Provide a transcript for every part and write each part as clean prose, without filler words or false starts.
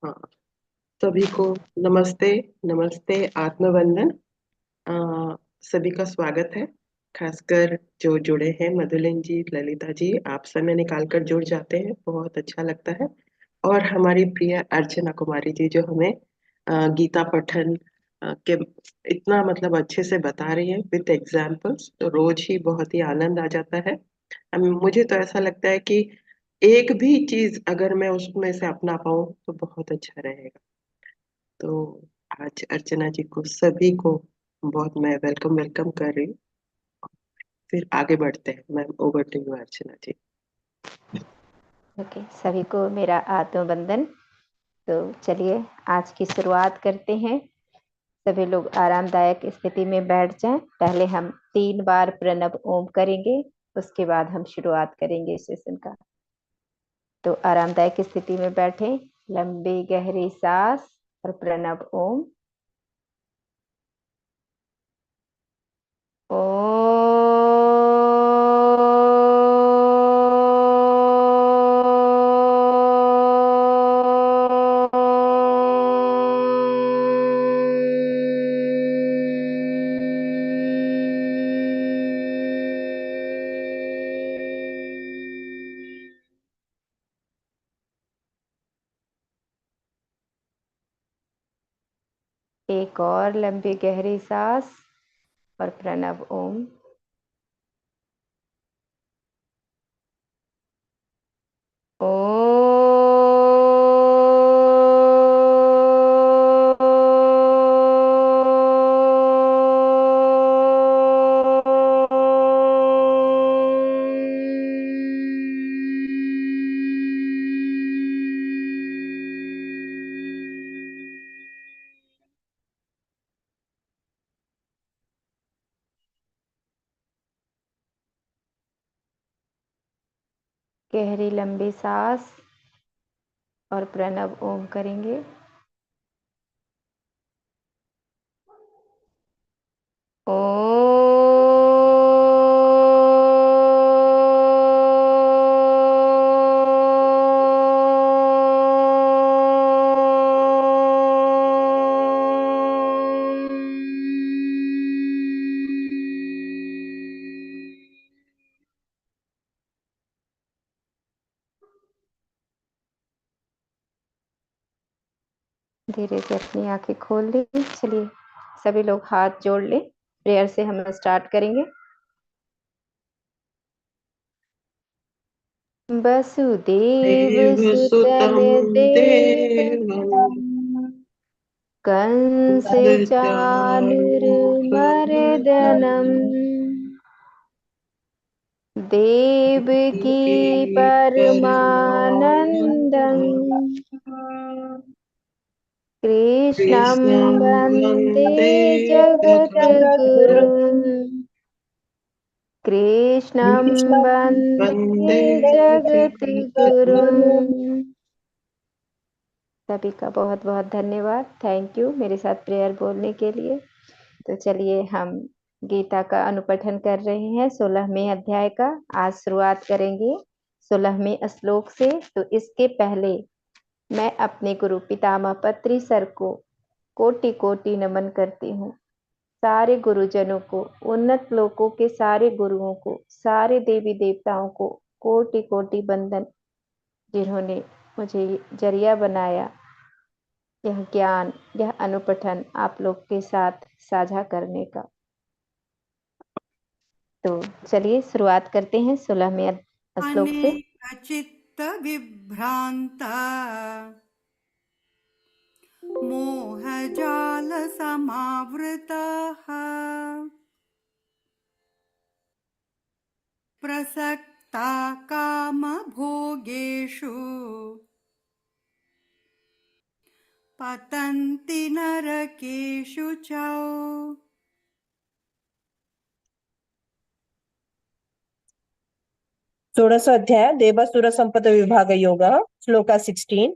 हाँ, सभी को नमस्ते। नमस्ते, आत्मवंदन। सभी का स्वागत है। खासकर जो जुड़े हैं, मधुलिन जी, ललिता जी, आप समय निकाल कर जुड़ जाते हैं, बहुत अच्छा लगता है। और हमारी प्रिय अर्चना कुमारी जी, जो हमें गीता पठन के इतना मतलब अच्छे से बता रही है विद एग्जाम्पल्स, तो रोज ही बहुत ही आनंद आ जाता है। मुझे तो ऐसा लगता है कि एक भी चीज अगर मैं उसमें से अपना पाऊँ तो बहुत अच्छा रहेगा। तो आज अर्चना जी को, सभी को बहुत मैं वेलकम वेलकम कर रही हूँ। फिर आगे बढ़ते हैं। Ma'am, over to you Archana ji. Okay, सभी को मेरा आत्मवंदन। तो चलिए आज की शुरुआत करते हैं। सभी लोग आरामदायक स्थिति में बैठ जाएं। पहले हम 3 बार प्रणव ओम करेंगे, उसके बाद हम शुरुआत करेंगे सेशन का। तो आरामदायक स्थिति में बैठें, लंबी गहरी सांस और प्रणव ओम। एक और लंबी गहरी सांस और प्रणव ओम। गहरी लंबी सांस और प्रणव ओम करेंगे। धीरे से अपनी आंखें खोल ली। चलिए सभी लोग हाथ जोड़ लें। प्रेयर से हम स्टार्ट करेंगे। वसुदेव देव सुतन सुतम देव देवम कंस चाणूरमर्दनम देवकी की परमानंदं परमानंद कृष्णं कृष्णं वन्दे वन्दे जगद्गुरुं। जगद्गुरुं कृष्णं वन्दे वन्दे जगद्गुरुं। जगद्गुरुं। सभी का बहुत बहुत धन्यवाद। थैंक यू मेरे साथ प्रेयर बोलने के लिए। तो चलिए हम गीता का अनुपठन कर रहे हैं 16वें अध्याय का। आज शुरुआत करेंगे 16वें श्लोक से। तो इसके पहले मैं अपने गुरु पितामह पत्री सर को कोटि कोटि नमन करती हूँ। सारे गुरुजनों को, उन्नत लोकों के सारे गुरुओं को, सारे देवी देवताओं को कोटि कोटि वंदन, जिन्होंने मुझे जरिया बनाया यह ज्ञान, यह अनुपठन आप लोग के साथ साझा करने का। तो चलिए शुरुआत करते हैं 16वें श्लोक से। अनेक चित्त विभ्रांता मोहजाल समावृताः प्रसक्ता काम भोगेषु पतन्ति नरकेषु च। षोडश अध्याय देवसुर संपद विभाग योग श्लोक 16।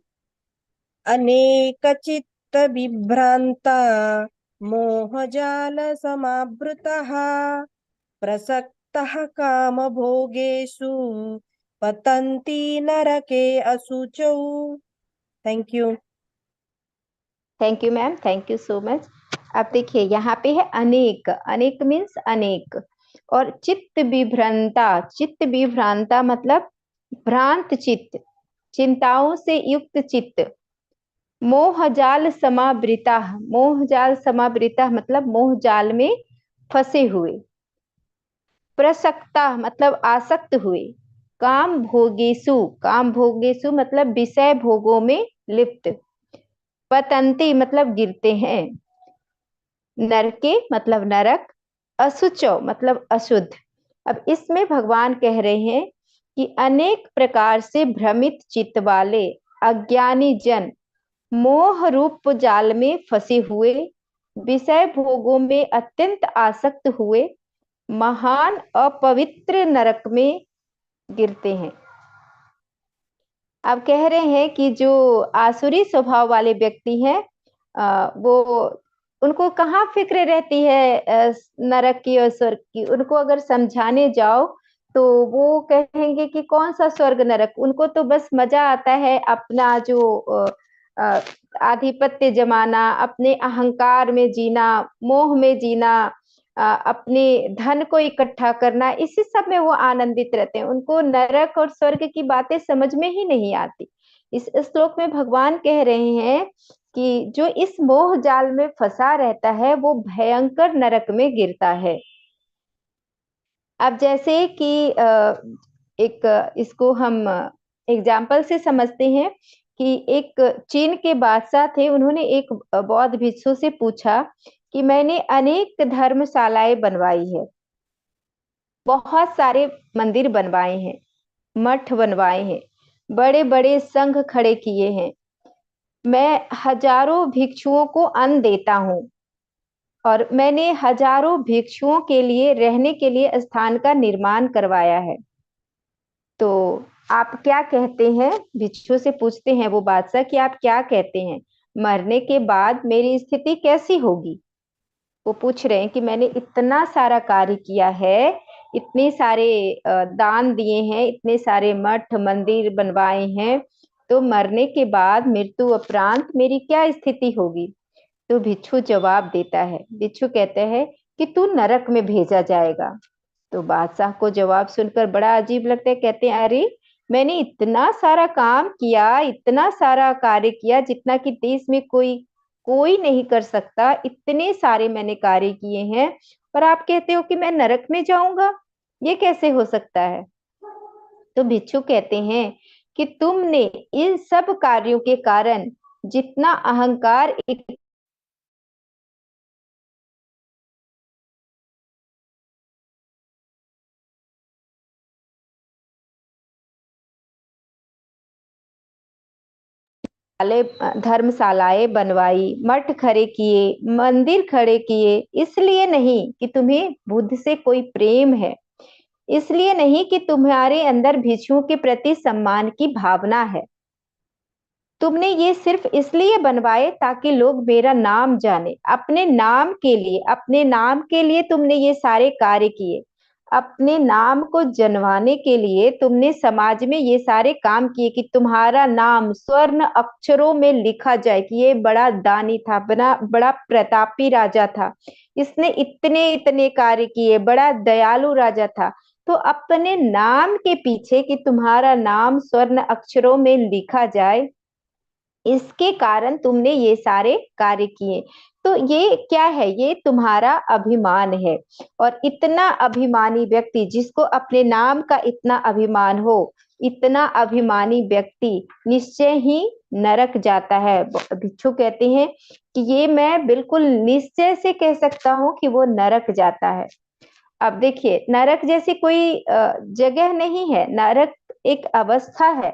अनेकचित्त विभ्रांता मोहजाल समावृतः प्रसक्तः काम भोगेषु पतन्ति नरके असुचौ। Thank you. Thank you ma'am, thank you so much. अब देखिए यहाँ पे है अनेक, अनेक मीन्स अनेक, और चित्त विभ्रांता, चित्त विभ्रांता मतलब भ्रांत चित्त, चिंताओं से युक्त चित्त। मोहजाल समावृता, मोहजाल समावृता मतलब मोहजाल में फंसे हुए। प्रसक्ता मतलब आसक्त हुए। काम भोगेशु, काम भोगेशु मतलब विषय भोगों में लिप्त। पतंती मतलब गिरते हैं। नरके मतलब नरक। असुचो मतलब अशुद्ध। अब इसमें भगवान कह रहे हैं कि अनेक प्रकार से भ्रमित चित्त वाले अज्ञानी जन मोह रूप जाल में फंसे हुए, विषय भोगों में अत्यंत आसक्त हुए, महान अपवित्र नरक में गिरते हैं। अब कह रहे हैं कि जो आसुरी स्वभाव वाले व्यक्ति हैं, वो उनको कहाँ फिक्र रहती है नरक की और स्वर्ग की। उनको अगर समझाने जाओ तो वो कहेंगे कि कौन सा स्वर्ग नरक, उनको तो बस मजा आता है अपना जो आधिपत्य जमाना, अपने अहंकार में जीना, मोह में जीना, अपने धन को इकट्ठा करना, इसी सब में वो आनंदित रहते हैं। उनको नरक और स्वर्ग की बातें समझ में ही नहीं आती। इस श्लोक में भगवान कह रहे हैं कि जो इस मोह जाल में फंसा रहता है वो भयंकर नरक में गिरता है। अब जैसे कि एक इसको हम एग्जाम्पल से समझते हैं कि एक चीन के बादशाह थे, उन्होंने एक बौद्ध भिक्षु से पूछा कि मैंने अनेक धर्मशालाएं बनवाई है, बहुत सारे मंदिर बनवाए हैं, मठ बनवाए हैं, बड़े बड़े संघ खड़े किए हैं, मैं हजारों भिक्षुओं को अन्न देता हूँ, और मैंने हजारों भिक्षुओं के लिए रहने के लिए स्थान का निर्माण करवाया है, तो आप क्या कहते हैं? भिक्षु से पूछते हैं वो बादशाह कि आप क्या कहते हैं, मरने के बाद मेरी स्थिति कैसी होगी? वो पूछ रहे हैं कि मैंने इतना सारा कार्य किया है, इतने सारे दान दिए हैं, इतने सारे मठ मंदिर बनवाए हैं, तो मरने के बाद मृत्यु उपरांत मेरी क्या स्थिति होगी? तो भिक्षु जवाब देता है, भिक्षु कहते हैं कि तू नरक में भेजा जाएगा। तो बादशाह को जवाब सुनकर बड़ा अजीब लगता है, कहते हैं अरे मैंने इतना सारा काम किया, इतना सारा कार्य किया जितना कि देश में कोई कोई नहीं कर सकता, इतने सारे मैंने कार्य किए हैं, और आप कहते हो कि मैं नरक में जाऊंगा, ये कैसे हो सकता है? तो भिक्षु कहते हैं कि तुमने इन सब कार्यों के कारण जितना अहंकार वाले धर्मशालाएं बनवाई, मठ खड़े किए, मंदिर खड़े किए, इसलिए नहीं कि तुम्हें बुद्ध से कोई प्रेम है, इसलिए नहीं कि तुम्हारे अंदर भिक्षुओं के प्रति सम्मान की भावना है। तुमने ये सिर्फ इसलिए बनवाए ताकि लोग मेरा नाम जाने, अपने नाम के लिए, अपने नाम के लिए तुमने ये सारे कार्य किए, अपने नाम को जनवाने के लिए तुमने समाज में ये सारे काम किए कि तुम्हारा नाम स्वर्ण अक्षरों में लिखा जाए कि ये बड़ा दानी था, बड़ा बड़ा प्रतापी राजा था, इसने इतने इतने कार्य किए, बड़ा दयालु राजा था। तो अपने नाम के पीछे कि तुम्हारा नाम स्वर्ण अक्षरों में लिखा जाए, इसके कारण तुमने ये सारे कार्य किए। तो ये क्या है? ये तुम्हारा अभिमान है, और इतना अभिमानी व्यक्ति, जिसको अपने नाम का इतना अभिमान हो, इतना अभिमानी व्यक्ति निश्चय ही नरक जाता है। भिक्षु कहते हैं कि ये मैं बिल्कुल निश्चय से कह सकता हूँ कि वो नरक जाता है। अब देखिए, नरक जैसी कोई जगह नहीं है, नरक एक अवस्था है,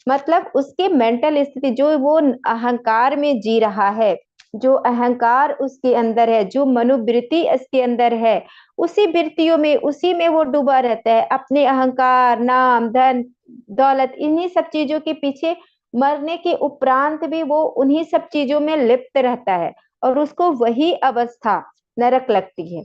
मतलब उसके मेंटल स्थिति, जो वो अहंकार में जी रहा है, जो अहंकार उसके अंदर है, जो मनोवृत्ति इसके अंदर है, उसी वृत्तियों में, उसी में वो डूबा रहता है, अपने अहंकार, नाम, धन, दौलत, इन्हीं सब चीजों के पीछे मरने के उपरांत भी वो उन्हीं सब चीजों में लिप्त रहता है, और उसको वही अवस्था नरक लगती है।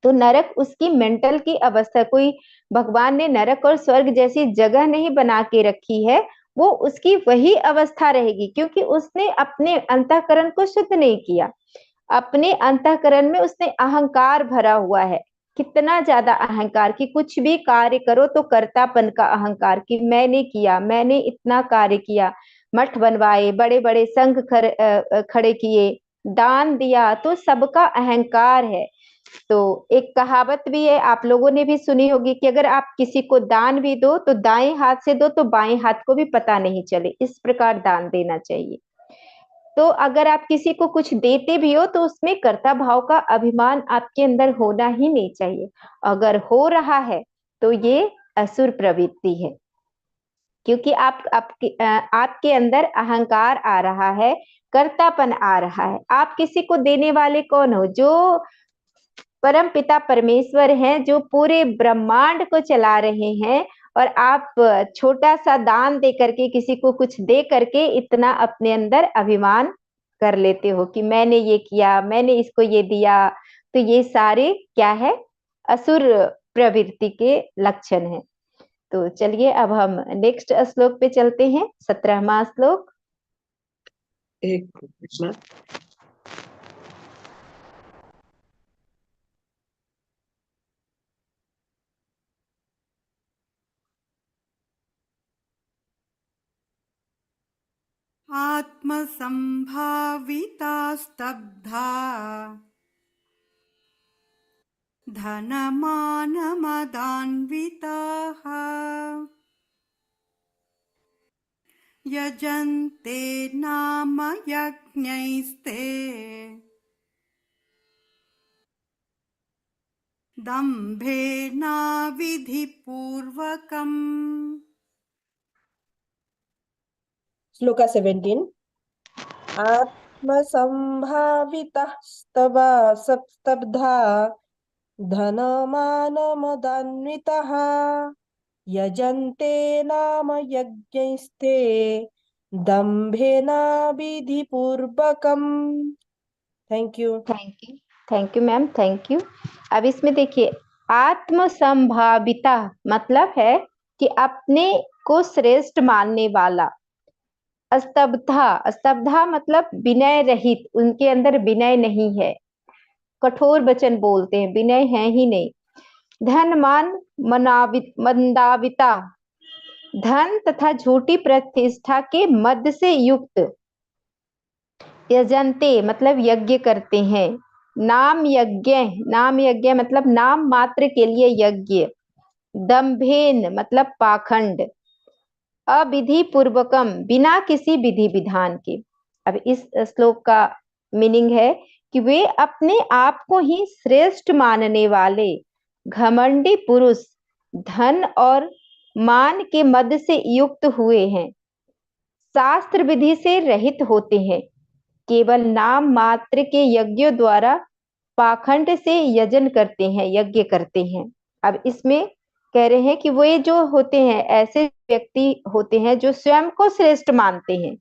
तो नरक उसकी मेंटल की अवस्था, कोई भगवान ने नरक और स्वर्ग जैसी जगह नहीं बना के रखी है, वो उसकी वही अवस्था रहेगी, क्योंकि उसने अपने अंतःकरण को शुद्ध नहीं किया। अपने अंतःकरण में उसने अहंकार भरा हुआ है, कितना ज्यादा अहंकार कि कुछ भी कार्य करो तो कर्तापन का अहंकार, कि मैंने किया, मैंने इतना कार्य किया, मठ बनवाए, बड़े बड़े संघ खड़े किए, दान दिया, तो सबका अहंकार है। तो एक कहावत भी है, आप लोगों ने भी सुनी होगी, कि अगर आप किसी को दान भी दो तो दाएं हाथ से दो तो बाएं हाथ को भी पता नहीं चले, इस प्रकार दान देना चाहिए। तो अगर आप किसी को कुछ देते भी हो तो उसमें कर्ता भाव का अभिमान आपके अंदर होना ही नहीं चाहिए। अगर हो रहा है तो ये असुर प्रवृत्ति है, क्योंकि आपके अंदर अहंकार आ रहा है, कर्तापन आ रहा है। आप किसी को देने वाले कौन हो? जो परम पिता परमेश्वर हैं, जो पूरे ब्रह्मांड को चला रहे हैं, और आप छोटा सा दान दे करके, किसी को कुछ दे करके इतना अपने अंदर अभिमान कर लेते हो कि मैंने ये किया, मैंने इसको ये दिया। तो ये सारे क्या है? असुर प्रवृत्ति के लक्षण हैं। तो चलिए अब हम नेक्स्ट श्लोक पे चलते हैं, 17वां श्लोक। एक मिनट। आत्मसम्भाविता स्तब्धा धनमानमदान्विताः यजन्ते नाम यज्ञैस्ते दम्भेनाविधिपूर्वकम्। श्लोका 17। आत्मसम्भावितः स्तब्धा धनमानमदान्वितः यजन्ते नाम यज्ञैस्ते दम्भेनाविधिपूर्वकम्। Thank you. Thank you ma'am, thank you. अब इसमें देखिए, आत्मसंभाविता मतलब है कि अपने को श्रेष्ठ मानने वाला। स्तब्धा मतलब विनय रहित, उनके अंदर विनय नहीं है, कठोर वचन बोलते हैं, विनय है ही नहीं। धनमान मंदाविता, धन तथा झूठी प्रतिष्ठा के मद से युक्त। यजन्ते मतलब यज्ञ करते हैं। नाम यज्ञ मतलब नाम मात्र के लिए यज्ञ। दंभेन मतलब पाखंड। अविधि पूर्वकम बिना किसी विधि विधान के। अब इस श्लोक का मीनिंग है कि वे अपने आप को ही श्रेष्ठ मानने वाले घमंडी पुरुष धन और मान के मद से युक्त हुए हैं, शास्त्र विधि से रहित होते हैं, केवल नाम मात्र के यज्ञों द्वारा पाखंड से यजन करते हैं, यज्ञ करते हैं। अब इसमें कह रहे हैं कि वे जो होते हैं, ऐसे व्यक्ति होते हैं जो स्वयं को श्रेष्ठ मानते हैं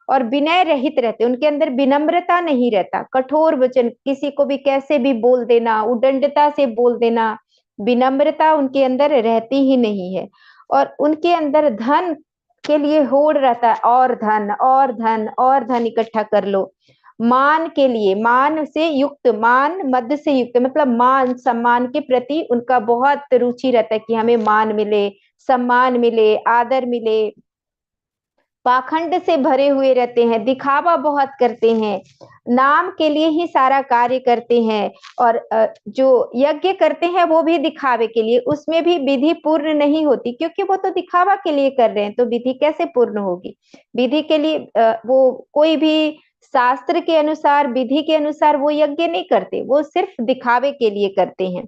और विनय रहित रहते हैं, उनके अंदर विनम्रता नहीं रहता, कठोर वचन, किसी को भी कैसे भी बोल देना, उदंडता से बोल देना, विनम्रता उनके अंदर रहती ही नहीं है। और उनके अंदर धन के लिए होड़ रहता है, और धन और धन और धन इकट्ठा कर लो। मान के लिए, मान से युक्त, मान मद से युक्त मतलब मान सम्मान के प्रति उनका बहुत रुचि रहता है कि हमें मान मिले, सम्मान मिले, आदर मिले। पाखंड से भरे हुए रहते हैं, दिखावा बहुत करते हैं, नाम के लिए ही सारा कार्य करते हैं। और जो यज्ञ करते हैं वो भी दिखावे के लिए, उसमें भी विधि पूर्ण नहीं होती, क्योंकि वो तो दिखावा के लिए कर रहे हैं, तो विधि कैसे पूर्ण होगी? विधि के लिए वो कोई भी शास्त्र के अनुसार, विधि के अनुसार वो यज्ञ नहीं करते, वो सिर्फ दिखावे के लिए करते हैं।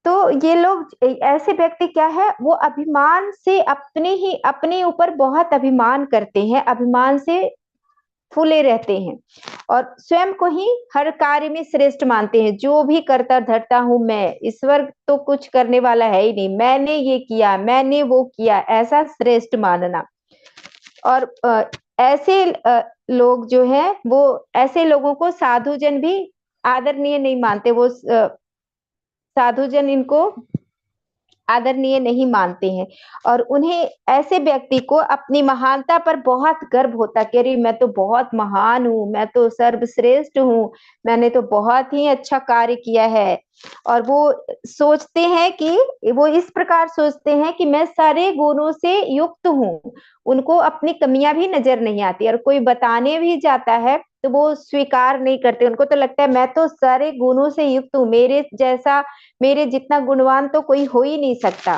तो ये लोग, ऐसे व्यक्ति क्या है, वो अभिमान से अपने ऊपर बहुत अभिमान करते हैं, अभिमान से फूले रहते हैं और स्वयं को ही हर कार्य में श्रेष्ठ मानते हैं। जो भी करता धरता हूं मैं, ईश्वर तो कुछ करने वाला है ही नहीं, मैंने ये किया, मैंने वो किया, ऐसा श्रेष्ठ मानना। और ऐसे लोग जो है, वो ऐसे लोगों को साधुजन भी आदरणीय नहीं मानते। वो साधुजन इनको आदरणीय नहीं मानते हैं और उन्हें ऐसे व्यक्ति को अपनी महानता पर बहुत गर्व होता है कि अरे मैं तो बहुत महान हूँ, मैं तो सर्वश्रेष्ठ हूँ, मैंने तो बहुत ही अच्छा कार्य किया है। और वो सोचते हैं कि वो इस प्रकार सोचते हैं कि मैं सारे गुणों से युक्त हूँ, उनको अपनी कमियां भी नजर नहीं आती और कोई बताने भी जाता है तो वो स्वीकार नहीं करते। उनको तो लगता है मैं तो सारे गुणों से युक्त हूँ, मेरे जितना गुणवान तो कोई हो ही नहीं सकता।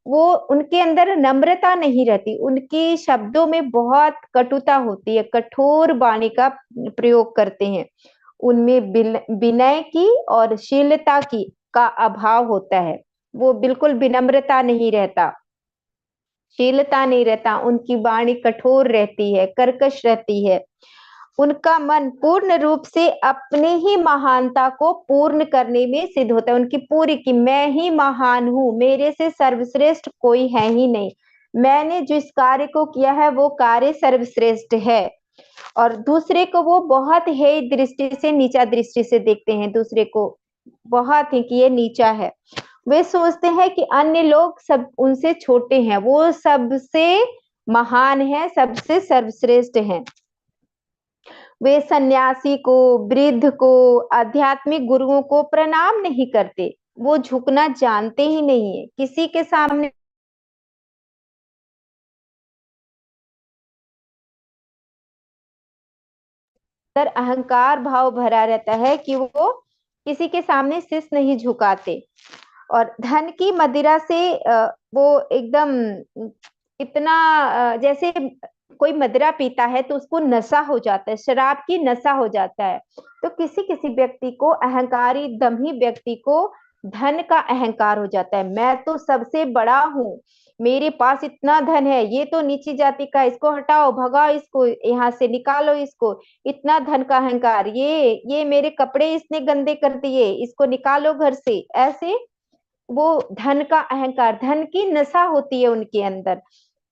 वो उनके अंदर नम्रता नहीं रहती, उनके शब्दों में बहुत कटुता होती है, कठोर वाणी का प्रयोग करते हैं। उनमें विनय की और शीलता की का अभाव होता है, वो बिल्कुल विनम्रता नहीं रहता, शीलता नहीं रहता, उनकी वाणी कठोर रहती है, कर्कश रहती है। उनका मन पूर्ण रूप से अपने ही महानता को पूर्ण करने में सिद्ध होता है, उनकी पूरी कि मैं ही महान हूँ, मेरे से सर्वश्रेष्ठ कोई है ही नहीं, मैंने जिस कार्य को किया है वो कार्य सर्वश्रेष्ठ है। और दूसरे को वो बहुत हेय दृष्टि से, नीचा दृष्टि से देखते हैं दूसरे को, बहुत ही कि ये नीचा है। वे सोचते हैं कि अन्य लोग सब उनसे छोटे हैं, वो सबसे महान है, सबसे सर्वश्रेष्ठ हैं। वे सन्यासी को, वृद्ध को, आध्यात्मिक गुरुओं को प्रणाम नहीं करते, वो झुकना जानते ही नहीं है किसी के सामने। अहंकार भाव भरा रहता है कि वो किसी के सामने शीश नहीं झुकाते। और धन की मदिरा से वो एकदम इतना जैसे कोई मदिरा पीता है तो उसको नशा हो जाता है, शराब की नशा हो जाता है। तो किसी किसी व्यक्ति को, अहंकारी दम्भी व्यक्ति को धन का अहंकार हो जाता है, मैं तो सबसे बड़ा हूँ, मेरे पास इतना धन है, ये तो नीची जाति का, इसको हटाओ, भगाओ, इसको यहाँ से निकालो, इसको, इतना धन का अहंकार, ये मेरे कपड़े इसने गंदे कर दिए, इसको निकालो घर से। ऐसे वो धन का अहंकार, धन की नशा होती है उनके अंदर।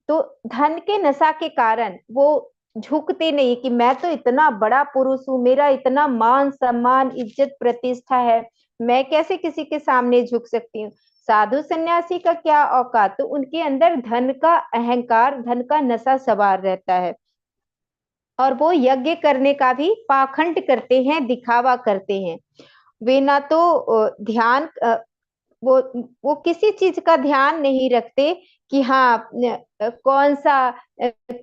तो धन के नशा के कारण वो झुकते नहीं कि मैं तो इतना बड़ा पुरुष हूँ, मेरा इतना मान सम्मान इज्जत प्रतिष्ठा है, मैं कैसे किसी के सामने झुक सकती हूँ। साधु सन्यासी का क्या औकात, तो उनके अंदर धन का अहंकार, धन का नशा सवार रहता है। और वो यज्ञ करने का भी पाखंड करते हैं, दिखावा करते हैं। वे ना तो ध्यान वो वो किसी चीज का ध्यान नहीं रखते कि हाँ कौन सा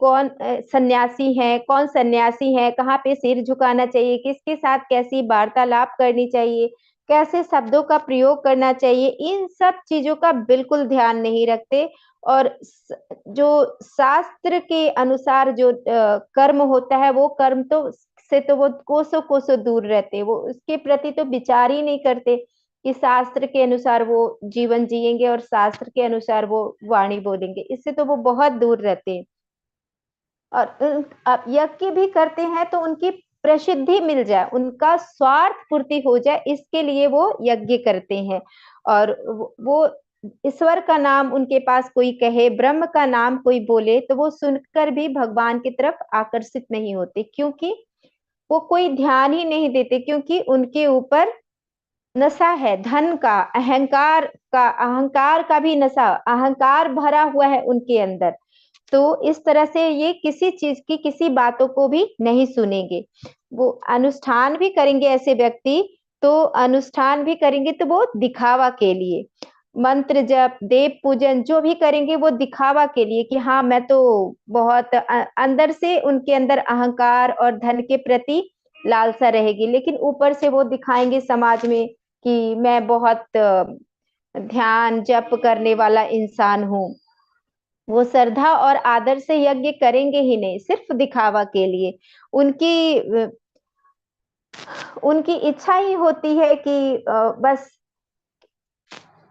कौन सन्यासी है, कौन सन्यासी है, कहाँ पे सिर झुकाना चाहिए, किसके साथ कैसी वार्तालाप करनी चाहिए, कैसे शब्दों का प्रयोग करना चाहिए, इन सब चीजों का बिल्कुल ध्यान नहीं रखते। और जो शास्त्र के अनुसार जो कर्म होता है, वो कर्म तो से तो वो कोसों कोसों दूर रहते, वो उसके प्रति तो विचार ही नहीं करते कि शास्त्र के अनुसार वो जीवन जिएंगे और शास्त्र के अनुसार वो वाणी बोलेंगे, इससे तो वो बहुत दूर रहते हैं। और यज्ञ भी करते हैं तो उनकी प्रसिद्धि मिल जाए, उनका स्वार्थ पूर्ति हो जाए, इसके लिए वो यज्ञ करते हैं। और वो ईश्वर का नाम उनके पास कोई कहे, ब्रह्म का नाम कोई बोले तो वो सुनकर भी भगवान की तरफ आकर्षित नहीं होते, क्योंकि वो कोई ध्यान ही नहीं देते, क्योंकि उनके ऊपर नशा है धन का, अहंकार का भी नशा, अहंकार भरा हुआ है उनके अंदर। तो इस तरह से ये किसी चीज की, किसी बातों को भी नहीं सुनेंगे। वो अनुष्ठान भी करेंगे, ऐसे व्यक्ति तो अनुष्ठान भी करेंगे तो वो दिखावा के लिए, मंत्र जप, देव पूजन जो भी करेंगे वो दिखावा के लिए कि हाँ मैं तो बहुत, अंदर से उनके अंदर अहंकार और धन के प्रति लालसा रहेगी, लेकिन ऊपर से वो दिखाएंगे समाज में कि मैं बहुत ध्यान जप करने वाला इंसान हूँ। वो श्रद्धा और आदर से यज्ञ करेंगे ही नहीं, सिर्फ दिखावा के लिए। उनकी इच्छा ही होती है कि बस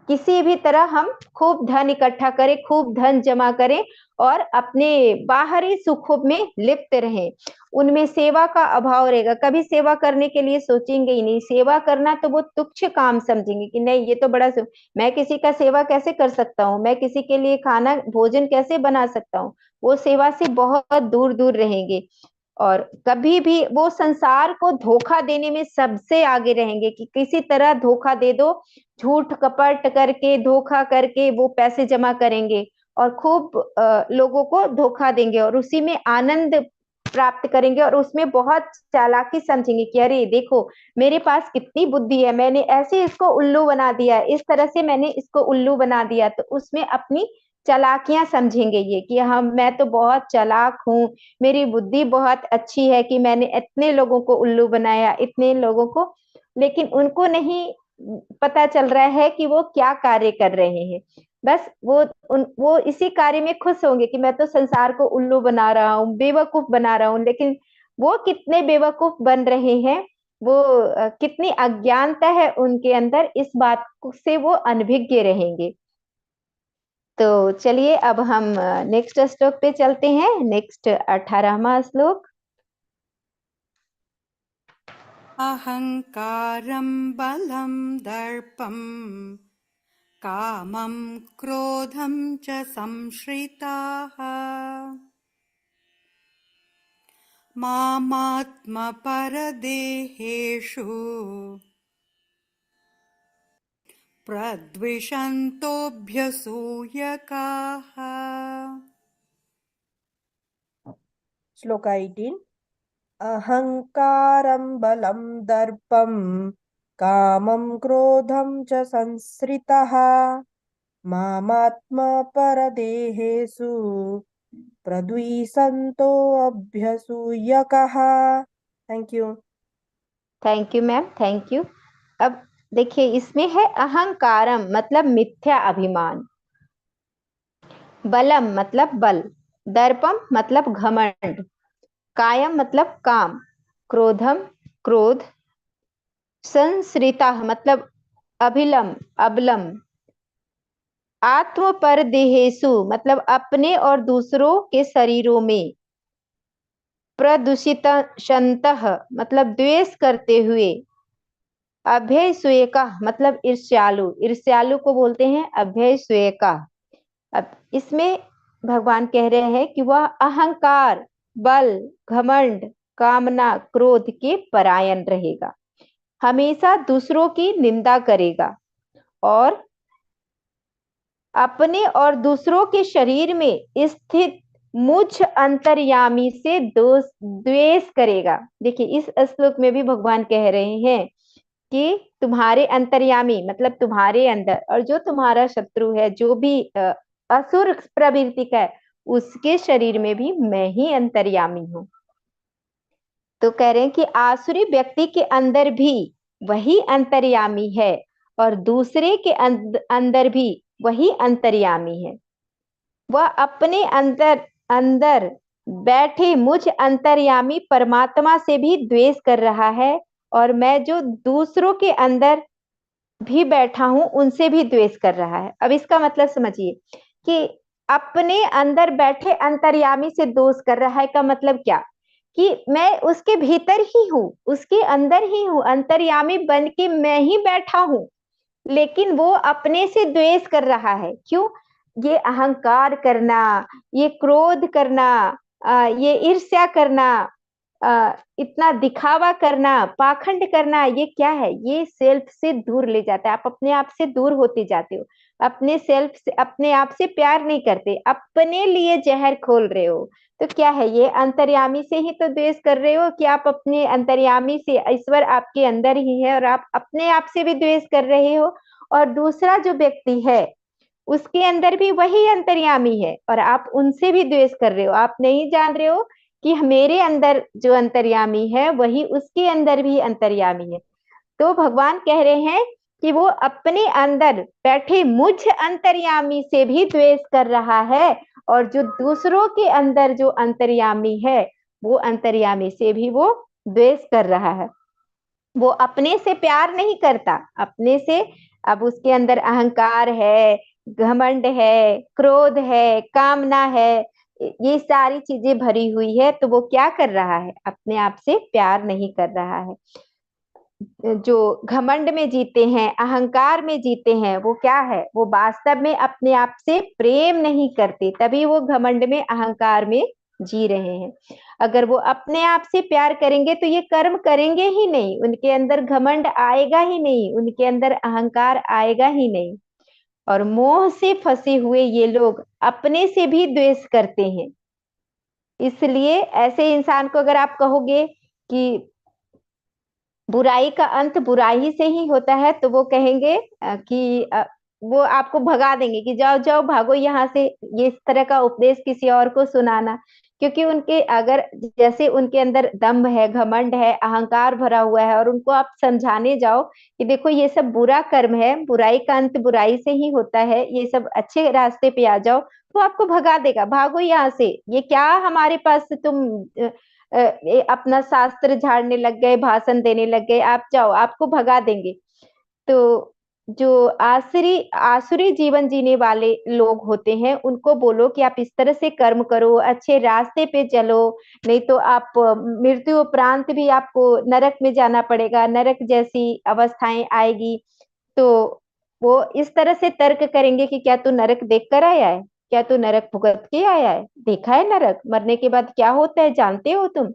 किसी भी तरह हम खूब धन इकट्ठा करें, खूब धन जमा करें और अपने बाहरी सुखों में लिप्त रहें। उनमें सेवा का अभाव रहेगा, कभी सेवा करने के लिए सोचेंगे ही नहीं। सेवा करना तो वो तुच्छ काम समझेंगे कि नहीं ये तो बड़ा, मैं किसी का सेवा कैसे कर सकता हूँ, मैं किसी के लिए खाना भोजन कैसे बना सकता हूँ, वो सेवा से बहुत दूर दूर रहेंगे। और कभी भी वो संसार को धोखा देने में सबसे आगे रहेंगे कि किसी तरह धोखा दे दो, झूठ कपट करके धोखा करके वो पैसे जमा करेंगे और खूब लोगों को धोखा देंगे और उसी में आनंद प्राप्त करेंगे और उसमें बहुत चालाकी समझेंगे कि अरे देखो मेरे पास कितनी बुद्धि है, मैंने ऐसे इसको उल्लू बना दिया, इस तरह से मैंने इसको उल्लू बना दिया। तो उसमें अपनी चालाकियां समझेंगे ये कि हम मैं तो बहुत चालाक हूँ, मेरी बुद्धि बहुत अच्छी है कि मैंने इतने लोगों को उल्लू बनाया, इतने लोगों को। लेकिन उनको नहीं पता चल रहा है कि वो क्या कार्य कर रहे हैं। बस वो इसी कार्य में खुश होंगे कि मैं तो संसार को उल्लू बना रहा हूँ, बेवकूफ बना रहा हूँ। लेकिन वो कितने बेवकूफ बन रहे हैं, वो कितनी अज्ञानता है उनके अंदर, इस बात से वो अनभिज्ञ रहेंगे। तो चलिए अब हम नेक्स्ट श्लोक पे चलते हैं। नेक्स्ट 18वां श्लोक। अहङ्कारं बलं दर्पं कामं क्रोधं च संश्रिताः मामात्मपरदेहेषु प्रद्विषन्तोऽभ्यसूयकाः। श्लोक 18। अहंकारं बलं दर्पं कामं क्रोधं च संश्रितः मामात्मपरदेहेषु प्रद्विषन्तो अभ्यसूयकः। Thank you. Thank you ma'am, thank you. अब देखिए इसमें है अहंकारम मतलब मिथ्या अभिमान, बलम मतलब बल, दर्पम मतलब घमंड, कायम मतलब काम, क्रोधम क्रोध, संश्रिता मतलब अभिलम अबलम, आत्म पर देहेसु मतलब अपने और दूसरों के शरीरों में, प्रदूषित शंतः मतलब द्वेष करते हुए, अभय स्वेका मतलब ईर्ष्यालु, ईर्ष्यालु को बोलते हैं अभय स्वेका। अब इसमें भगवान कह रहे हैं कि वह अहंकार, बल, घमंड, कामना, क्रोध के परायण रहेगा, हमेशा दूसरों की निंदा करेगा और अपने और दूसरों के शरीर में स्थित मुझ अंतर्यामी से द्वेष करेगा। देखिए इस श्लोक में भी भगवान कह रहे हैं कि तुम्हारे अंतर्यामी मतलब तुम्हारे अंदर, और जो तुम्हारा शत्रु है, जो भी असुर प्रवृत्ति का है, उसके शरीर में भी मैं ही अंतर्यामी हूँ। तो कह रहे हैं कि आसुरी व्यक्ति के अंदर भी वही अंतर्यामी है और दूसरे के अंदर भी वही अंतर्यामी है। वह अपने अंदर अंदर बैठे मुझ अंतर्यामी परमात्मा से भी द्वेष कर रहा है और मैं जो दूसरों के अंदर भी बैठा हूं उनसे भी द्वेष कर रहा है। अब इसका मतलब समझिए कि अपने अंदर बैठे अंतर्यामी से दोष कर रहा है का मतलब क्या, कि मैं उसके भीतर ही हूँ, उसके अंदर ही हूँ, अंतर्यामी बन के मैं ही बैठा हूँ, लेकिन वो अपने से द्वेष कर रहा है। क्यों? ये अहंकार करना, ये क्रोध करना, ये ईर्ष्या करना, इतना दिखावा करना, पाखंड करना, ये क्या है? ये सेल्फ से दूर ले जाता है। आप अपने आप से दूर होते जाते हो, अपने सेल्फ से, अपने आप से प्यार नहीं करते, अपने लिए जहर खोल रहे हो। तो क्या है ये? अंतर्यामी से ही तो द्वेष कर रहे हो कि आप अपने अंतर्यामी से, ईश्वर आपके अंदर ही है और आप अपने आप से भी द्वेष कर रहे हो। और दूसरा जो व्यक्ति है उसके अंदर भी वही अंतर्यामी है और आप उनसे भी द्वेष कर रहे हो। आप नहीं जान रहे हो कि मेरे अंदर जो अंतर्यामी है वही उसके अंदर भी अंतर्यामी है। तो भगवान कह रहे हैं कि वो अपने अंदर बैठे मुझ अंतर्यामी से भी द्वेष कर रहा है और जो दूसरों के अंदर जो अंतर्यामी है वो अंतर्यामी से भी वो द्वेष कर रहा है। वो अपने से प्यार नहीं करता, अपने से। अब उसके अंदर अहंकार है, घमंड है, क्रोध है, कामना है, ये सारी चीजें भरी हुई है। तो वो क्या कर रहा है? अपने आप से प्यार नहीं कर रहा है। जो घमंड में जीते हैं, अहंकार में जीते हैं, वो क्या है? वो वास्तव में अपने आप से प्रेम नहीं करते, तभी वो घमंड में, अहंकार में जी रहे हैं। अगर वो अपने आप से प्यार करेंगे तो ये कर्म करेंगे ही नहीं, उनके अंदर घमंड आएगा ही नहीं, उनके अंदर अहंकार आएगा ही नहीं। और मोह से फंसे हुए ये लोग अपने से भी द्वेष करते हैं। इसलिए ऐसे इंसान को अगर आप कहोगे कि बुराई का अंत बुराई से ही होता है, तो वो कहेंगे कि वो आपको भगा देंगे कि जाओ जाओ भागो यहाँ से, ये इस तरह का उपदेश किसी और को सुनाना। क्योंकि उनके अगर जैसे उनके अंदर दंभ है, घमंड है, अहंकार भरा हुआ है, और उनको आप समझाने जाओ कि देखो ये सब बुरा कर्म है, बुराई का अंत बुराई से ही होता है, ये सब अच्छे रास्ते पे आ जाओ, तो आपको भगा देगा, भागो यहाँ से, ये क्या हमारे पास तुम अपना शास्त्र झाड़ने लग गए, भाषण देने लग गए, आप जाओ, आपको भगा देंगे। तो जो आसुरी आसुरी जीवन जीने वाले लोग होते हैं, उनको बोलो कि आप इस तरह से कर्म करो, अच्छे रास्ते पे चलो, नहीं तो आप मृत्यु उपरांत भी आपको नरक में जाना पड़ेगा, नरक जैसी अवस्थाएं आएगी। तो वो इस तरह से तर्क करेंगे कि क्या तू नरक देख कर आया है, क्या तू नरक भुगत के आया है, देखा है नरक, मरने के बाद क्या होता है जानते हो तुम?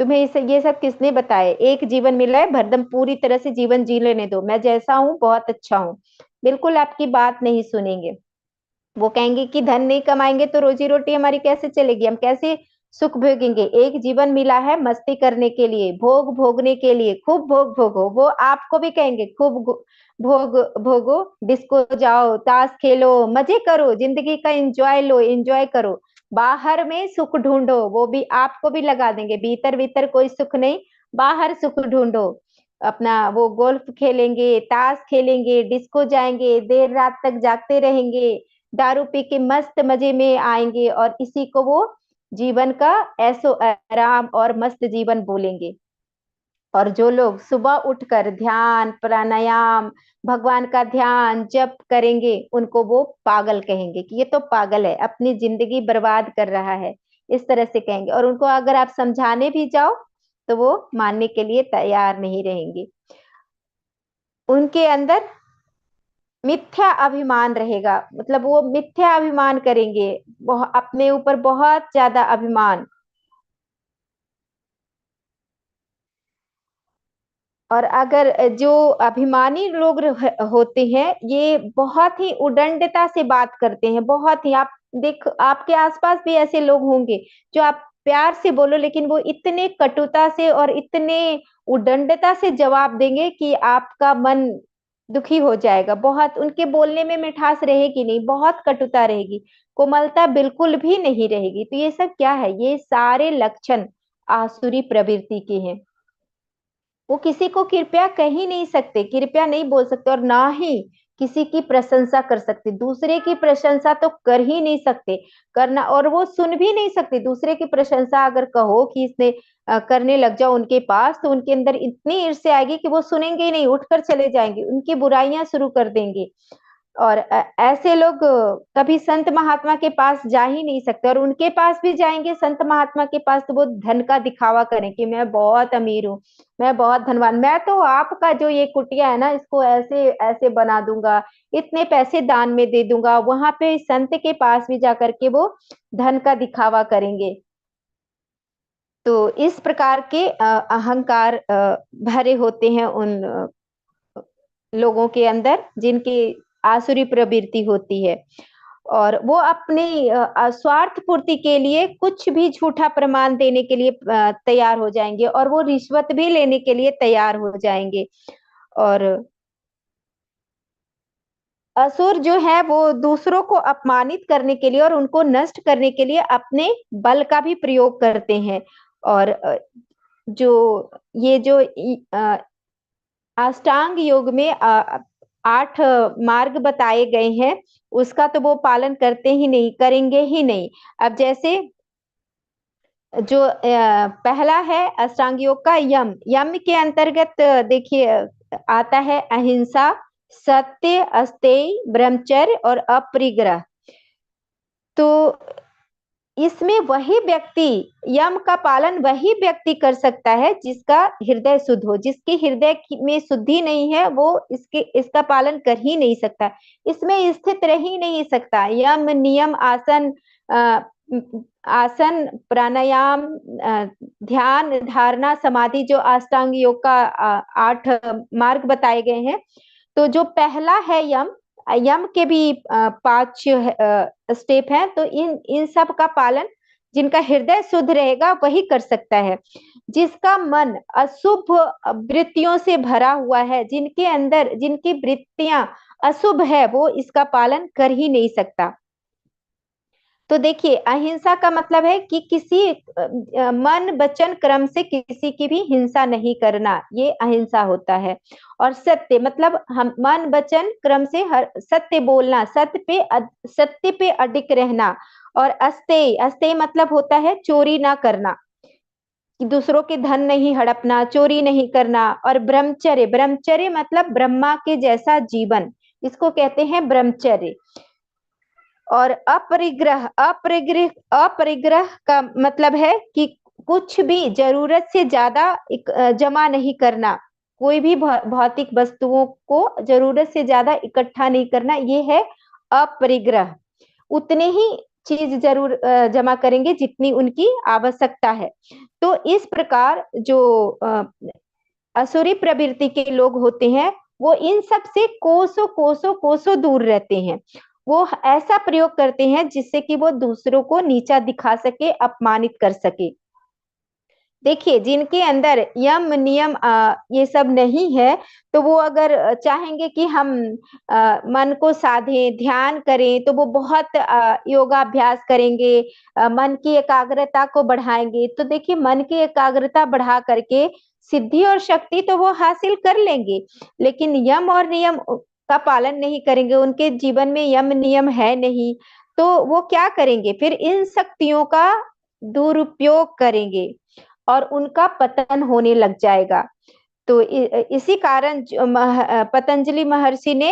तुम्हें ये सब किसने बताए? एक जीवन मिला है, भरदम पूरी तरह से जीवन जी लेने दो, मैं जैसा हूँ बहुत अच्छा हूँ। बिल्कुल आपकी बात नहीं सुनेंगे। वो कहेंगे कि धन नहीं कमाएंगे तो रोजी रोटी हमारी कैसे चलेगी, हम कैसे सुख भोगेंगे? एक जीवन मिला है मस्ती करने के लिए, भोग भोगने के लिए, खूब भोग भोगो। वो आपको भी कहेंगे खूब भोग भोगो, डिस्को जाओ, ताश खेलो, मजे करो, जिंदगी का एंजॉय लो, एंजॉय करो। बाहर में सुख ढूंढो, वो भी आपको भी लगा देंगे, भीतर भीतर कोई सुख नहीं, बाहर सुख ढूंढो। अपना वो गोल्फ खेलेंगे, ताश खेलेंगे, डिस्को जाएंगे, देर रात तक जागते रहेंगे, दारू पी के मस्त मजे में आएंगे, और इसी को वो जीवन का ऐसो आराम और मस्त जीवन बोलेंगे। और जो लोग सुबह उठकर ध्यान, प्राणायाम, भगवान का ध्यान, जप करेंगे, उनको वो पागल कहेंगे कि ये तो पागल है, अपनी जिंदगी बर्बाद कर रहा है, इस तरह से कहेंगे। और उनको अगर आप समझाने भी जाओ तो वो मानने के लिए तैयार नहीं रहेंगे। उनके अंदर मिथ्या अभिमान रहेगा, मतलब वो मिथ्या अभिमान करेंगे, अपने ऊपर बहुत ज्यादा अभिमान। और अगर जो अभिमानी लोग होते हैं, ये बहुत ही उदंडता से बात करते हैं, बहुत ही, आप देख आपके आसपास भी ऐसे लोग होंगे जो आप प्यार से बोलो लेकिन वो इतने कटुता से और इतने उदंडता से जवाब देंगे कि आपका मन दुखी हो जाएगा। बहुत उनके बोलने में मिठास रहेगी नहीं, बहुत कटुता रहेगी, कोमलता बिल्कुल भी नहीं रहेगी। तो ये सब क्या है? ये सारे लक्षण आसुरी प्रवृत्ति के हैं। वो किसी को कृपया कह ही नहीं सकते, कृपया नहीं बोल सकते, और ना ही किसी की प्रशंसा कर सकते, दूसरे की प्रशंसा तो कर ही नहीं सकते, करना, और वो सुन भी नहीं सकते। दूसरे की प्रशंसा अगर कहो कि इसने करने लग जाओ उनके पास, तो उनके अंदर इतनी ईर्ष्या आएगी कि वो सुनेंगे ही नहीं, उठकर चले जाएंगे, उनकी बुराइयां शुरू कर देंगे। और ऐसे लोग कभी संत महात्मा के पास जा ही नहीं सकते, और उनके पास भी जाएंगे संत महात्मा के पास तो वो धन का दिखावा करें कि मैं बहुत अमीर हूँ, मैं बहुत धनवान, मैं तो आपका जो ये कुटिया है ना, इसको ऐसे ऐसे बना दूंगा, इतने पैसे दान में दे दूंगा। वहां पे संत के पास भी जाकर के वो धन का दिखावा करेंगे। तो इस प्रकार के अहंकार भरे होते हैं उन लोगों के अंदर जिनकी आसुरी प्रवृत्ति होती है, और वो अपनी स्वार्थ पूर्ति के लिए कुछ भी झूठा प्रमाण देने के लिए तैयार हो जाएंगे, और वो रिश्वत भी लेने के लिए तैयार हो जाएंगे। और असुर जो है वो दूसरों को अपमानित करने के लिए और उनको नष्ट करने के लिए अपने बल का भी प्रयोग करते हैं। और जो ये जो अष्टांग योग में 8 मार्ग बताए गए हैं, उसका तो वो पालन करते ही नहीं, करेंगे ही नहीं। अब जैसे जो पहला है अष्टांग योग का यम, यम के अंतर्गत देखिए आता है अहिंसा, सत्य, अस्तेय, ब्रह्मचर्य और अपरिग्रह। तो इसमें वही व्यक्ति, यम का पालन वही व्यक्ति कर सकता है जिसका हृदय शुद्ध हो, जिसके हृदय में शुद्धि नहीं है वो इसका पालन कर ही नहीं सकता, इसमें स्थित रह ही नहीं सकता। यम नियम आसन आसन, प्राणायाम, ध्यान, धारणा, समाधि, जो अष्टांग योग का 8 मार्ग बताए गए हैं। तो जो पहला है यम, यम के भी 5 स्टेप हैं। तो इन इन सब का पालन जिनका हृदय शुद्ध रहेगा वही कर सकता है। जिसका मन अशुभ वृत्तियों से भरा हुआ है, जिनके अंदर जिनकी वृत्तियां अशुभ है, वो इसका पालन कर ही नहीं सकता। तो देखिए, अहिंसा का मतलब है कि किसी मन वचन क्रम से किसी की भी हिंसा नहीं करना, ये अहिंसा होता है। और सत्य मतलब हम मन वचन क्रम से हर सत्य बोलना, सत्य पे अडिग रहना। और अस्तेय, अस्तेय मतलब होता है चोरी ना करना, कि दूसरों के धन नहीं हड़पना, चोरी नहीं करना। और ब्रह्मचर्य, ब्रह्मचर्य मतलब ब्रह्मा के जैसा जीवन, इसको कहते हैं ब्रह्मचर्य। और अपरिग्रह, अपरिग्रह का मतलब है कि कुछ भी जरूरत से ज्यादा जमा नहीं करना, कोई भी भौतिक वस्तुओं को जरूरत से ज्यादा इकट्ठा नहीं करना, ये है अपरिग्रह। उतने ही चीज जरूर जमा करेंगे जितनी उनकी आवश्यकता है। तो इस प्रकार जो असुरी प्रवृत्ति के लोग होते हैं, वो इन सब से कोसों कोसों कोसों दूर रहते हैं। वो ऐसा प्रयोग करते हैं जिससे कि वो दूसरों को नीचा दिखा सके, अपमानित कर सके। देखिए, जिनके अंदर यम नियम ये सब नहीं है, तो वो अगर चाहेंगे कि हम मन को साधें, ध्यान करें, तो वो बहुत योगाभ्यास करेंगे, मन की एकाग्रता को बढ़ाएंगे। तो देखिए, मन की एकाग्रता बढ़ा करके सिद्धि और शक्ति तो वो हासिल कर लेंगे, लेकिन यम और नियम का पालन नहीं करेंगे, उनके जीवन में यम नियम है नहीं, तो वो क्या करेंगे फिर? इन शक्तियों का दुरुपयोग करेंगे और उनका पतन होने लग जाएगा। तो इसी कारण पतंजलि महर्षि ने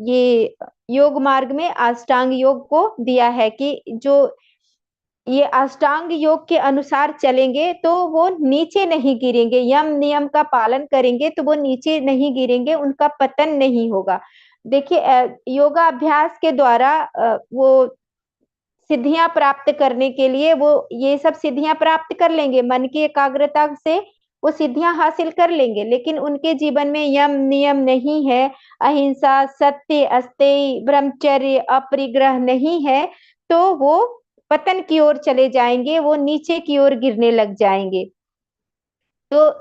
ये योग मार्ग में अष्टांग योग को दिया है कि जो ये अष्टांग योग के अनुसार चलेंगे तो वो नीचे नहीं गिरेंगे, यम नियम का पालन करेंगे तो वो नीचे नहीं गिरेंगे, उनका पतन नहीं होगा। देखिए, योगा अभ्यास के द्वारा वो सिद्धियां प्राप्त करने के लिए वो ये सब सिद्धियां प्राप्त कर लेंगे, मन की एकाग्रता से वो सिद्धियां हासिल कर लेंगे, लेकिन उनके जीवन में यम नियम नहीं है, अहिंसा, सत्य, अस्तेय, ब्रह्मचर्य, अपरिग्रह नहीं है, तो वो पतन की ओर चले जाएंगे, वो नीचे की ओर गिरने लग जाएंगे। तो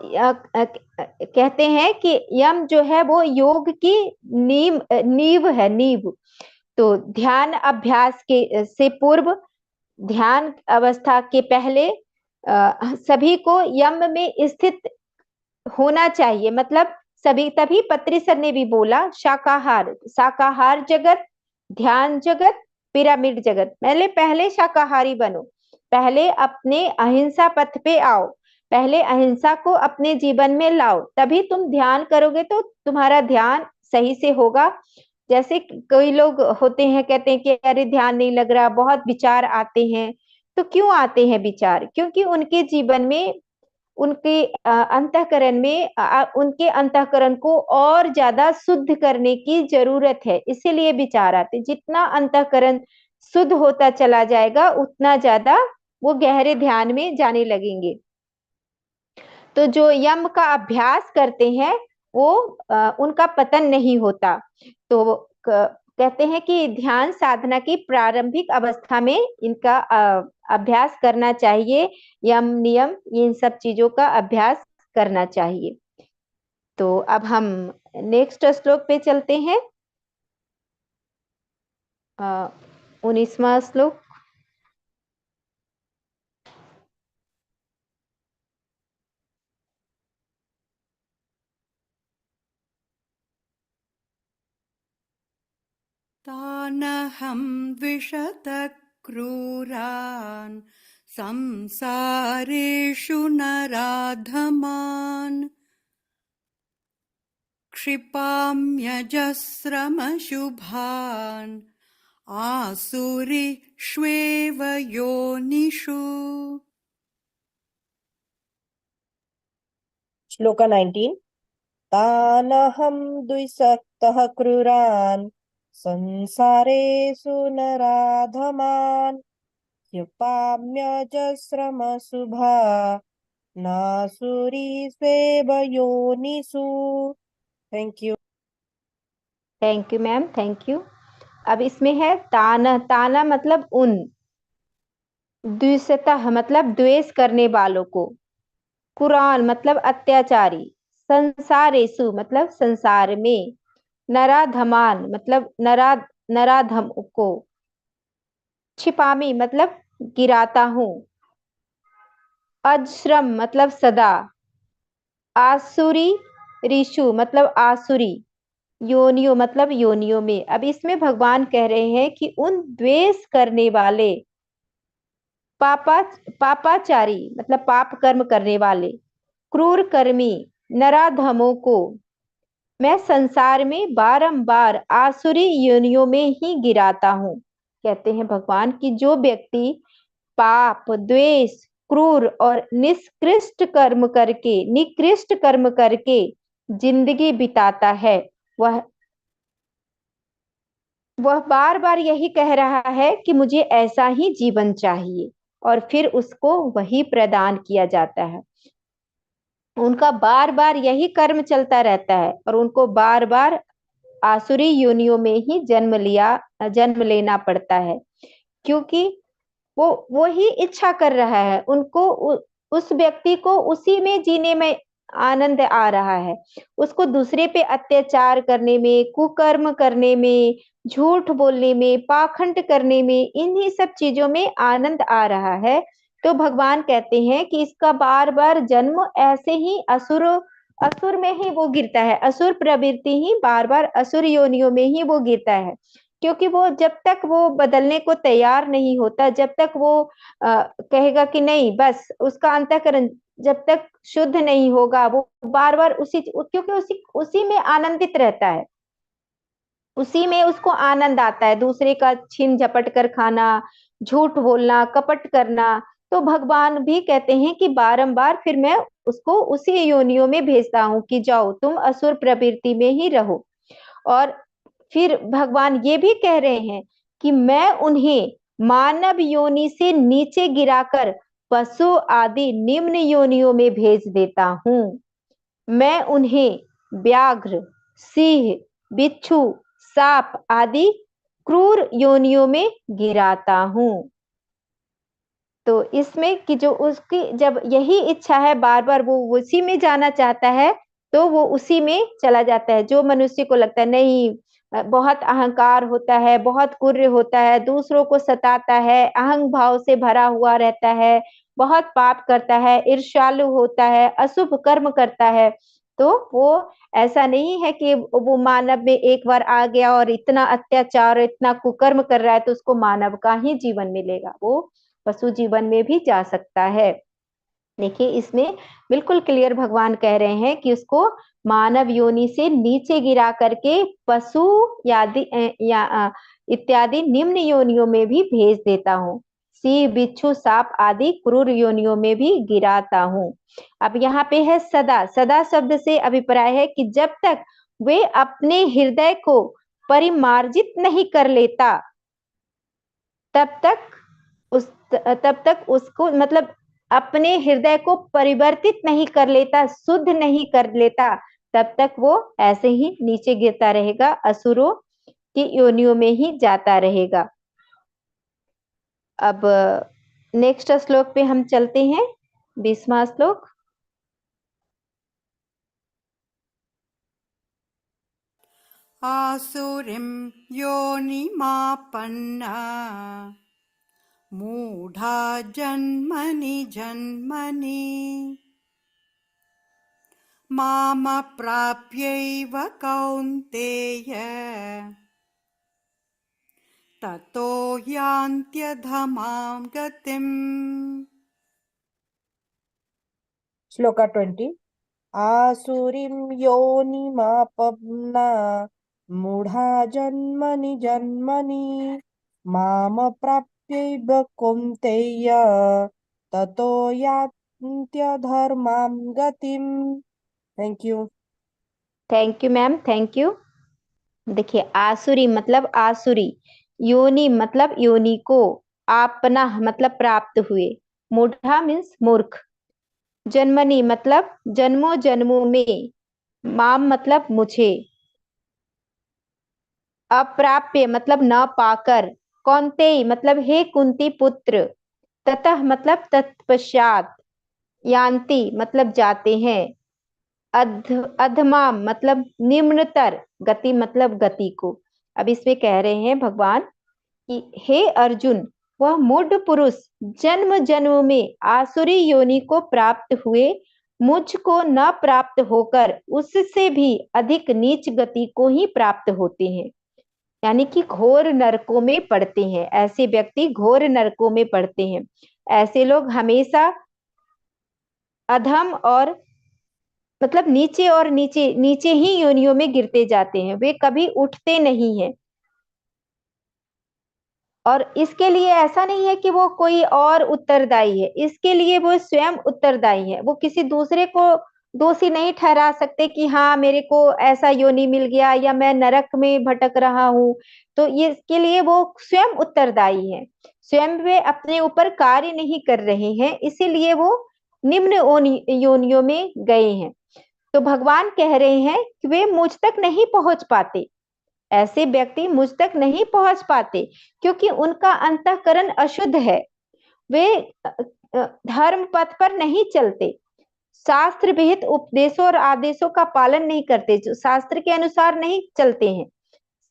कहते हैं कि यम जो है वो योग की नींव है, नींव। तो ध्यान अभ्यास के से पूर्व, ध्यान अवस्था के पहले सभी को यम में स्थित होना चाहिए। मतलब सभी, तभी पत्री सर ने भी बोला शाकाहार, शाकाहार जगत, ध्यान जगत, पिरामिड जगत। पहले शाकाहारी बनो, पहले अपने अहिंसा पथ पे आओ, पहले अहिंसा को अपने जीवन में लाओ, तभी तुम ध्यान करोगे तो तुम्हारा ध्यान सही से होगा। जैसे कोई लोग होते हैं, कहते हैं कि अरे ध्यान नहीं लग रहा, बहुत विचार आते हैं। तो क्यों आते हैं विचार? क्योंकि उनके जीवन में, उनके अंतःकरण में उनके अंतःकरण को और ज्यादा शुद्ध करने की जरूरत है, इसीलिए विचार आते। जितना अंतःकरण शुद्ध होता चला जाएगा, उतना ज्यादा वो गहरे ध्यान में जाने लगेंगे। तो जो यम का अभ्यास करते हैं वो उनका पतन नहीं होता। तो कहते हैं कि ध्यान साधना की प्रारंभिक अवस्था में इनका अभ्यास करना चाहिए, यम नियम इन सब चीजों का अभ्यास करना चाहिए। तो अब हम नेक्स्ट श्लोक पे चलते हैं। 19वां श्लोक। तानहं द्विषतः क्रूरान् संसारेषु नराधमान् क्षिपाम्यजस्रमशुभान् आसुरीष्वेव योनिषु। श्लोका 19। तानहं द्विषक्तः क्रूरान् संसारेषु नराधमान् क्षिपाम्यजस्रमशुभा नासुरी स्वेव योनिषु। Thank you. Thank you ma'am, thank you. अब इसमें है ताना। ताना मतलब उन, द्विषतः मतलब द्वेष करने वालों को, कुरान मतलब अत्याचारी, संसारेषु मतलब संसार में, नराधमान मतलब नराधम को, छिपामी मतलब गिराता हूं, अजश्रम मतलब सदा, आसुरी ऋषु मतलब आसुरी, योनियो मतलब योनियों में। अब इसमें भगवान कह रहे हैं कि उन द्वेष करने वाले, पापा पापाचारी मतलब पाप कर्म करने वाले, क्रूर कर्मी, नराधमों को मैं संसार में बारंबार आसुरी योनियों में ही गिराता हूँ। कहते हैं भगवान कि जो व्यक्ति पाप, द्वेष, क्रूर और निकृष्ट कर्म करके जिंदगी बिताता है, वह बार बार यही कह रहा है कि मुझे ऐसा ही जीवन चाहिए, और फिर उसको वही प्रदान किया जाता है। उनका बार बार यही कर्म चलता रहता है और उनको बार बार आसुरी योनियों में ही जन्म लेना पड़ता है, क्योंकि वो ही इच्छा कर रहा है। उनको उस व्यक्ति को उसी में जीने में आनंद आ रहा है। उसको दूसरे पे अत्याचार करने में, कुकर्म करने में, झूठ बोलने में, पाखंड करने में, इन्हीं सब चीजों में आनंद आ रहा है। तो भगवान कहते हैं कि इसका बार बार जन्म ऐसे ही असुर में ही वो गिरता है, असुर प्रवृत्ति ही बार बार असुर योनियों में ही वो गिरता है। क्योंकि वो जब तक वो बदलने को तैयार नहीं होता, जब तक वो कहेगा कि नहीं, बस उसका अंतःकरण जब तक शुद्ध नहीं होगा, वो बार बार क्योंकि उसी में आनंदित रहता है, उसी में उसको आनंद आता है, दूसरे का छीन झपट कर खाना, झूठ बोलना, कपट करना। तो भगवान भी कहते हैं कि बारंबार फिर मैं उसको उसी योनियों में भेजता हूँ कि जाओ तुम असुर प्रवृत्ति में ही रहो। और फिर भगवान ये भी कह रहे हैं कि मैं उन्हें मानव योनि से नीचे गिराकर पशु आदि निम्न योनियों में भेज देता हूँ। मैं उन्हें व्याघ्र, सिंह, बिच्छू, सांप आदि क्रूर योनियों में गिराता हूँ। तो इसमें कि जो उसकी जब यही इच्छा है, बार बार वो उसी में जाना चाहता है, तो वो उसी में चला जाता है। जो मनुष्य को लगता है नहीं, बहुत अहंकार होता है, बहुत कुर्र होता है, दूसरों को सताता है, अहंग भाव से भरा हुआ रहता है, बहुत पाप करता है, ईर्ष्यालु होता है, अशुभ कर्म करता है, तो वो ऐसा नहीं है कि वो मानव में एक बार आ गया और इतना अत्याचार, इतना कुकर्म कर रहा है तो उसको मानव का ही जीवन मिलेगा। वो पशु जीवन में भी जा सकता है। देखिए इसमें बिल्कुल क्लियर भगवान कह रहे हैं कि उसको मानव योनि से नीचे गिरा करके पशु इत्यादि निम्न योनियों में भी भेज देता हूँ, सिंह, बिच्छू, सांप आदि क्रूर योनियों में भी गिराता हूँ। अब यहाँ पे है सदा। सदा शब्द से अभिप्राय है कि जब तक वे अपने हृदय को परिमार्जित नहीं कर लेता, तब तक उसको मतलब अपने हृदय को परिवर्तित नहीं कर लेता, शुद्ध नहीं कर लेता, तब तक वो ऐसे ही नीचे गिरता रहेगा, असुरों की योनियों में ही जाता रहेगा। अब नेक्स्ट श्लोक पे हम चलते हैं, 20वां श्लोक। आसुरिं योनिमापन्ना मूढा जन्मनि जन्मनि मामप्राप्यैव कौन्तेय ततो यान्त्यधमां गतिम्। श्लोका 20। आसुरीं योनिमापन्ना मूढा जन्मनि जन्मनि मामप्राप्यैव कौन्तेय ततो यान्त्यधर्मां गतिम्। Thank you. Thank you ma'am, thank you. देखिए आसुरी मतलब आसुरी, योनि मतलब योनि को, आपना मतलब प्राप्त हुए, मूढ़ा मीन्स मूर्ख, जन्मनि मतलब जन्मों जन्मों में, माम मतलब मुझे, अप्राप्य मतलब न पाकर, कौन्तेय मतलब हे कुंती पुत्र, ततः मतलब तत्पश्चात, यान्ति मतलब जाते हैं, अधमाम मतलब निम्नतर, गति मतलब गति को। अब इसमें कह रहे हैं भगवान कि हे अर्जुन, वह मूढ़ पुरुष जन्म जन्म में आसुरी योनि को प्राप्त हुए मुझको न प्राप्त होकर उससे भी अधिक नीच गति को ही प्राप्त होते हैं, यानी कि घोर नरकों में पड़ते हैं। ऐसे व्यक्ति घोर नरकों में पड़ते हैं। ऐसे लोग हमेशा अधम और मतलब नीचे और नीचे नीचे ही योनियों में गिरते जाते हैं, वे कभी उठते नहीं हैं। और इसके लिए ऐसा नहीं है कि वो कोई और उत्तरदायी है, इसके लिए वो स्वयं उत्तरदायी है। वो किसी दूसरे को दोषी नहीं ठहरा सकते कि हाँ मेरे को ऐसा योनि मिल गया या मैं नरक में भटक रहा हूँ, तो ये इसके लिए वो स्वयं उत्तरदायी है। स्वयं वे अपने ऊपर कार्य नहीं कर रहे हैं, इसीलिए वो निम्न योनियों में गए हैं। तो भगवान कह रहे हैं कि वे मुझ तक नहीं पहुंच पाते, ऐसे व्यक्ति मुझ तक नहीं पहुंच पाते क्योंकि उनका अंतःकरण अशुद्ध है। वे धर्म पथ पर नहीं चलते, शास्त्र विहित उपदेशों और आदेशों का पालन नहीं करते, जो शास्त्र के अनुसार नहीं चलते हैं,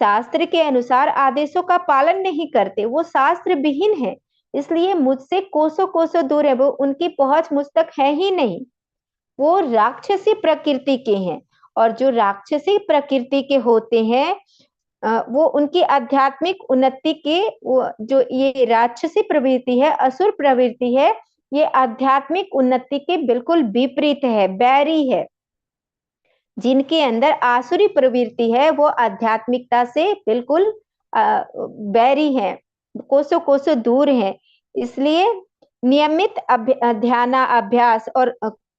शास्त्र के अनुसार आदेशों का पालन नहीं करते, वो शास्त्र विहीन है, इसलिए मुझसे कोसों कोसों दूर है, वो उनकी पहुंच मुझ तक है ही नहीं। वो राक्षसी प्रकृति के हैं, और जो राक्षसी प्रकृति के होते हैं वो उनकी आध्यात्मिक उन्नति के, वो जो ये राक्षसी प्रवृत्ति है, असुर प्रवृत्ति है, ये आध्यात्मिक उन्नति के बिल्कुल विपरीत है, बैरी है। जिनके अंदर आसुरी प्रवृत्ति है वो आध्यात्मिकता से बिल्कुल बैरी है, कोसों कोसों दूर है। इसलिए नियमित ध्यान अभ्यास और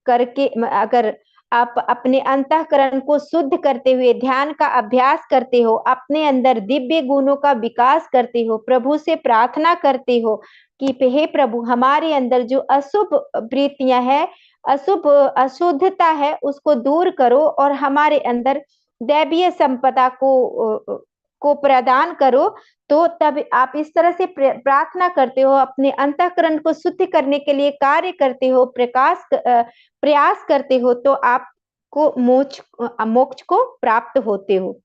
करके, अगर आप अपने अंतःकरण को शुद्ध करते हुए ध्यान का अभ्यास करते हो, अपने अंदर दिव्य गुणों का विकास करते हो, प्रभु से प्रार्थना करते हो कि हे प्रभु हमारे अंदर जो अशुभ वृत्तियां है, अशुभ अशुद्धता है, उसको दूर करो और हमारे अंदर दैवीय संपदा को प्रदान करो, तो तब आप इस तरह से प्रार्थना करते हो, अपने अंतःकरण को शुद्ध करने के लिए कार्य करते हो, प्रयास करते हो, तो आपको मोक्ष को प्राप्त होते हो।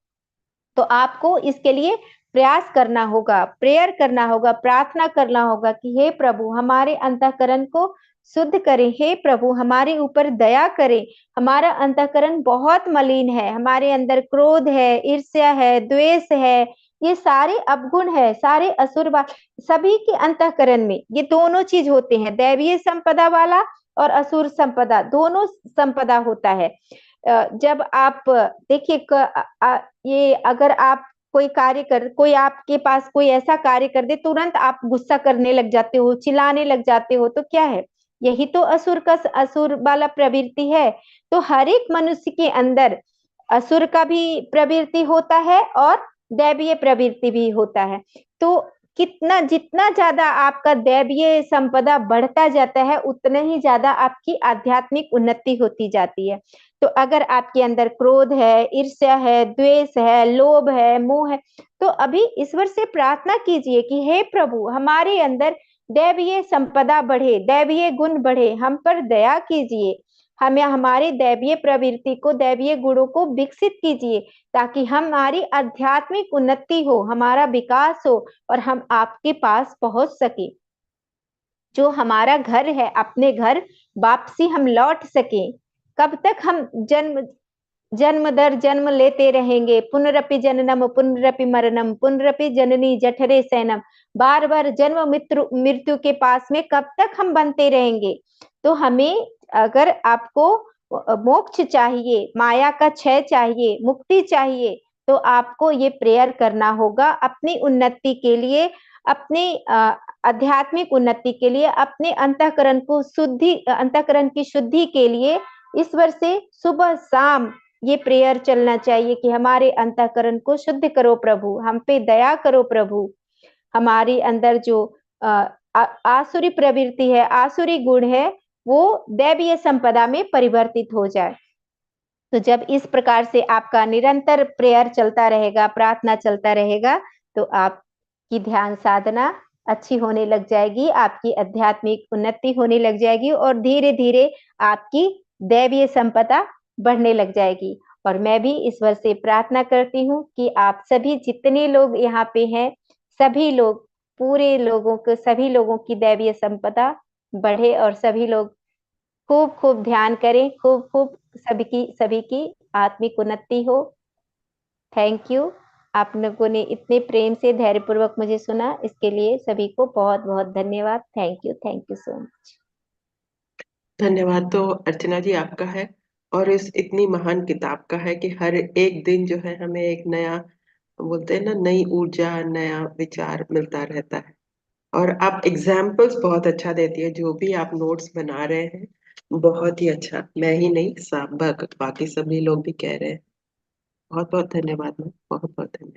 तो आपको इसके लिए प्रयास करना होगा, प्रेयर करना होगा, प्रार्थना करना होगा कि हे प्रभु हमारे अंतःकरण को शुद्ध करें, हे प्रभु हमारे ऊपर दया करें, हमारा अंतःकरण बहुत मलिन है, हमारे अंदर क्रोध है, ईर्ष्या है, द्वेष है, ये सारे अवगुण है, सारे असुर सभी के अंतःकरण में ये दोनों चीज होते हैं, दैवीय संपदा वाला और असुर संपदा, दोनों संपदा होता है। जब आप देखिए ये अगर आप कोई आपके पास कोई ऐसा कार्य कर दे, तुरंत आप गुस्सा करने लग जाते हो, चिल्लाने लग जाते हो, तो क्या है, यही तो असुर वाला प्रवृत्ति है। तो हर एक मनुष्य के अंदर असुर का भी प्रवृत्ति होता है और दैवीय प्रवृत्ति भी होता है। तो जितना ज्यादा आपका दैवीय संपदा बढ़ता जाता है, उतना ही ज्यादा आपकी आध्यात्मिक उन्नति होती जाती है। तो अगर आपके अंदर क्रोध है, ईर्ष्या है, द्वेष है, लोभ है, मोह है, तो अभी ईश्वर से प्रार्थना कीजिए कि हे प्रभु हमारे अंदर दैवीय संपदा बढ़े, दैवीय गुण बढ़े, हम पर दया कीजिए, हमें हमारे दैवीय प्रवृत्ति को, दैवीय गुणों को विकसित कीजिए, ताकि हमारी आध्यात्मिक उन्नति हो, हमारा विकास हो और हम आपके पास पहुंच सके। जो हमारा घर है, अपने घर वापसी हम लौट सके। कब तक हम जन्म दर जन्म लेते रहेंगे, पुनरपि जननम पुनरपि मरणम पुनरपि जननी जठरे शयनम, बार बार जन्म मृत्यु के पास में कब तक हम बनते रहेंगे। तो हमें, अगर आपको मोक्ष चाहिए, माया का क्षय चाहिए, मुक्ति चाहिए, तो आपको ये प्रेयर करना होगा अपनी उन्नति के लिए, अपनी आध्यात्मिक उन्नति के लिए, अपने अंतःकरण की शुद्धि के लिए ईश्वर से सुबह शाम ये प्रेयर चलना चाहिए कि हमारे अंतःकरण को शुद्ध करो प्रभु, हम पे दया करो प्रभु, हमारे अंदर जो आसुरी प्रवृत्ति है, आसुरी गुण है, वो दैवीय संपदा में परिवर्तित हो जाए। तो जब इस प्रकार से आपका निरंतर प्रेयर चलता रहेगा, प्रार्थना चलता रहेगा, तो आपकी ध्यान साधना अच्छी होने लग जाएगी, आपकी आध्यात्मिक उन्नति होने लग जाएगी और धीरे-धीरे आपकी दैवीय संपदा बढ़ने लग जाएगी। और मैं भी ईश्वर से प्रार्थना करती हूँ कि आप सभी जितने लोग यहाँ पे हैं, सभी लोग, पूरे लोगों को, सभी लोगों की दैवीय संपदा बढ़े और सभी लोग खूब-खूब ध्यान करें, खूब-खूब सभी की आत्मिक उन्नति हो। Thank you. आप लोगों ने इतने प्रेम से धैर्यपूर्वक मुझे सुना, इसके लिए सभी को बहुत-बहुत धन्यवाद। Thank you so much. धन्यवाद तो अर्चना जी आपका है, और इस इतनी महान किताब का है कि हर एक दिन जो है हमें एक नया, बोलते हैं ना, नई ऊर्जा, नया विचार मिलता रहता है। और आप एग्जाम्पल्स बहुत अच्छा देती है, जो भी आप नोट्स बना रहे हैं बहुत ही अच्छा। मैं ही नहीं, सब बाकी सभी लोग भी कह रहे हैं। बहुत बहुत धन्यवाद मैम, बहुत बहुत धन्यवाद।